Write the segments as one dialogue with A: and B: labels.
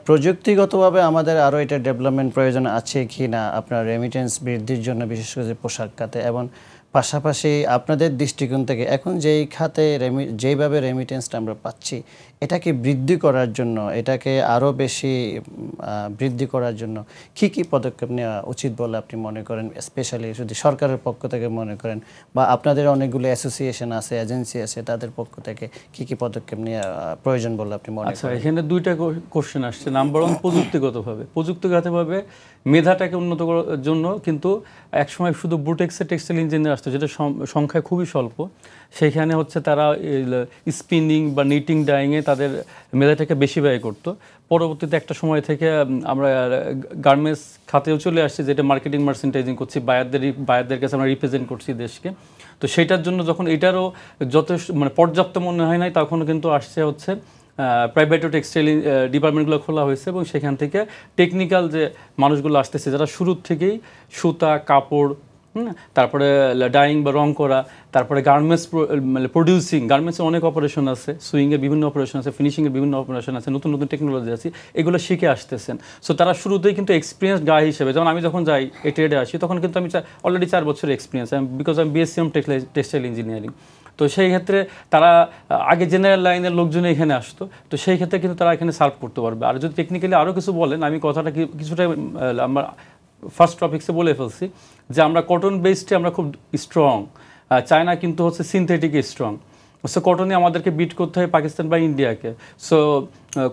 A: প্রযুক্তিগতভাবে আমাদের আরও এটা ডেভেলপমেন্ট প্রয়োজন আছে কি না আপনার রেমিটেন্স বৃদ্ধির জন্য, বিশেষ করে যে পোশাক খাতে, এবং পাশাপাশি আপনাদের দৃষ্টিকোণ থেকে এখন যেই খাতে যেইভাবে রেমিটেন্সটা আমরা পাচ্ছি, এটাকে বৃদ্ধি করার জন্য, এটাকে আরও বেশি বৃদ্ধি করার জন্য কি কি পদক্ষেপ নেওয়া উচিত বলে আপনি মনে করেন? স্পেশালি যদি সরকারের পক্ষ থেকে মনে করেন, বা আপনাদের অনেকগুলো অ্যাসোসিয়েশন আছে, এজেন্সি আছে, তাদের পক্ষ থেকে কি কি পদক্ষেপ নেওয়া প্রয়োজন বলে আপনি মনে করেন?
B: আচ্ছা, এখানে দুইটা কোশ্চেন আসছে। নাম্বার ওয়ান, প্রযুক্তিগতভাবে মেধাটাকে উন্নত করার জন্য কিন্তু একসময় শুধু বুটেক্সে টেক্সটাইল ইঞ্জিনিয়ার আসতো, যেটা সংখ্যায় খুবই স্বল্প। সেখানে হচ্ছে তারা স্পিনিং বা নিটিং ডাইংয়ে তাদের মেধাটাকে বেশি ব্যয় করতো। পরবর্তীতে একটা সময় থেকে আমরা গার্মেন্টস খাতেও চলে আসছি, যেটা মার্কেটিং মার্চেন্টাইজিং করছি, বায়ারদের কাছে আমরা রিপ্রেজেন্ট করছি দেশকে। তো সেটার জন্য যখন এটারও যথেষ্ট পর্যাপ্ত মনে হয় নাই, তখনও কিন্তু আসছে হচ্ছে প্রাইভেট ও টেক্সটাইল ডিপার্টমেন্টগুলো খোলা হয়েছে, এবং সেখান থেকে টেকনিক্যাল যে মানুষগুলো আসতেছে, যারা শুরুর থেকেই সুতা, কাপড়, তারপরে ডাইং বা রং করা, তারপরে গার্মেন্টস প্রডিউসিং, গার্মেন্টসের অনেক অপারেশন আছে, সুইংয়ের বিভিন্ন অপারেশন আছে, ফিনিশিংয়ের বিভিন্ন অপারেশন আছে, নতুন নতুন টেকনোলজি আছে, এগুলো শিখে আসতেছেন। সো তারা শুরুতেই কিন্তু এক্সপিরিয়েন্স গাই হিসেবে, যেমন আমি যখন যাই এই ট্রেডে আসি, তখন কিন্তু আমি অলরেডি 4 বছরের এক্সপিরিয়েন্স, বিকজ আমি বিএসসি টেক্সটাইল ইঞ্জিনিয়ারিং। তো সেই ক্ষেত্রে তারা আগে জেনারেল লাইনের লোকজন এখানে আসতো, তো সেই ক্ষেত্রে কিন্তু তারা এখানে সার্ভ করতে পারবে। আর যদি টেকনিক্যালি আরও কিছু বলেন, আমি কথাটা কিছুটা আমার ফার্স্ট টপিক্সে বলে ফেলছি যে আমরা কটন বেসডে আমরা খুব স্ট্রং, চায়না কিন্তু হচ্ছে সিনথেটিকে স্ট্রং। সো কটনে আমাদেরকে বিট করতে হয় পাকিস্তান বা ইন্ডিয়াকে। সো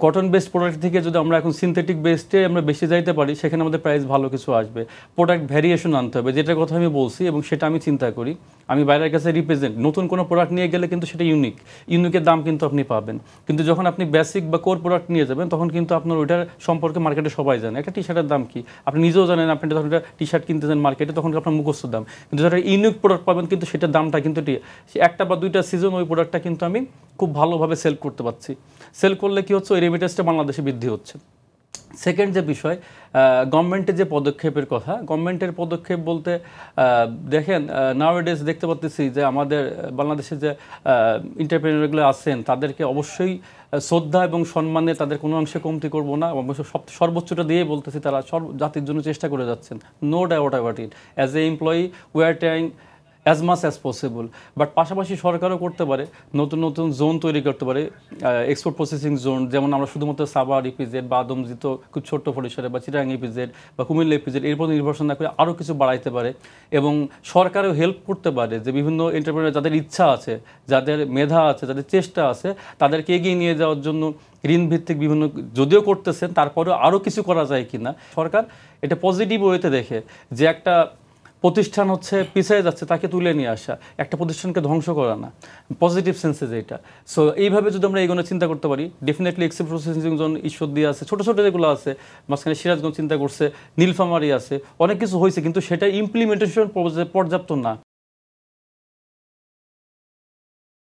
B: কটন বেসড প্রোডাক্ট থেকে যদি আমরা এখন সিনথেটিক বেসডে আমরা বেশি যাইতে পারি, সেখানে আমাদের প্রাইস ভালো কিছু আসবে। প্রোডাক্ট ভ্যারিয়েশন আনতে হবে, যেটার কথা আমি বলছি, এবং সেটা আমি চিন্তা করি। আমি বাইরের কাছে রিপ্রেজেন্ট, নতুন কোনো প্রোডাক্ট নিয়ে গেলে কিন্তু সেটা ইউনিকের দাম কিন্তু আপনি পাবেন। কিন্তু যখন আপনি বেসিক বা কোর প্রোডাক্ট নিয়ে যাবেন, তখন কিন্তু আপনার ওইটার সম্পর্কে মার্কেটে সবাই জানে। একটা টি শার্টের দাম কি আপনি নিজেও জানেন, আপনি যখন একটা টি শার্ট কিনতে যান মার্কেটে, তখন আপনার মুখস্থ দাম। কিন্তু যারা ইউনিক প্রোডাক্ট পাবেন, কিন্তু সেটার দামটা কিন্তু একটা বা দুইটা সিজন ওই প্রোডাক্টটা কিন্তু আমি খুব ভালোভাবে সেল করতে পারছি। সেল করলে কি হচ্ছে, ওই রেমিটেন্সটা বাংলাদেশে বৃদ্ধি হচ্ছে। সেকেন্ড যে বিষয়, গভর্নমেন্টের যে পদক্ষেপের কথা, গভর্নমেন্টের পদক্ষেপ বলতে দেখেন, নাওয়াডেজ দেখতে পাচ্ছি যে আমাদের বাংলাদেশে যে এন্টারপ্রেনারগুলো আছেন, তাদেরকে অবশ্যই শ্রদ্ধা এবং সম্মানে তাদের কোনো অংশে কমতি করব না, অবশ্য সর্বোচ্চটা দিয়ে বলতেছি, তারা জাতির জন্য চেষ্টা করে যাচ্ছেন, no doubt about it. As a employee we are trying as much as possible. But পাশাপাশি সরকারও করতে পারে, নতুন নতুন জোন তৈরি করতে পারে, এক্সপোর্ট প্রসেসিং জোন, যেমন আমরা শুধুমাত্র সাভার ইপিজেড বা আদমজিত খুব ছোট্ট পরিসরে, বা চিটাগাং ইপিজেড বা কুমিল্লা ইপিজেড, এরপর নির্ভরশীল না করে আরও কিছু বাড়াইতে পারে। এবং সরকারও হেল্প করতে পারে, যে বিভিন্ন এন্টারপ্রেনার যাদের ইচ্ছা আছে, যাদের মেধা আছে, যাদের চেষ্টা আছে, তাদেরকে এগিয়ে নিয়ে যাওয়ার জন্য ঋণভিত্তিক বিভিন্ন, যদিও করতেছেন, তারপরেও আরও কিছু করা যায় কি না। সরকার এটা পজিটিভ ওয়েতে দেখে, যে একটা প্রতিষ্ঠান হচ্ছে পিছিয়ে যাচ্ছে, তাকে তুলে নিয়ে আসা, একটা প্রতিষ্ঠানকে ধ্বংস করা না, পজিটিভ সেন্সে যেটা। সো এইভাবে যদি আমরা এগুলো চিন্তা করতে পারি, definitely export processing zone Ishwardi আছে, ছোটো ছোটো যেগুলো আছে, মাঝখানে সিরাজগঞ্জ চিন্তা করছে, নীলফামারী আছে, অনেক কিছু হয়েছে, কিন্তু সেটা ইমপ্লিমেন্টেশন পর্যাপ্ত না।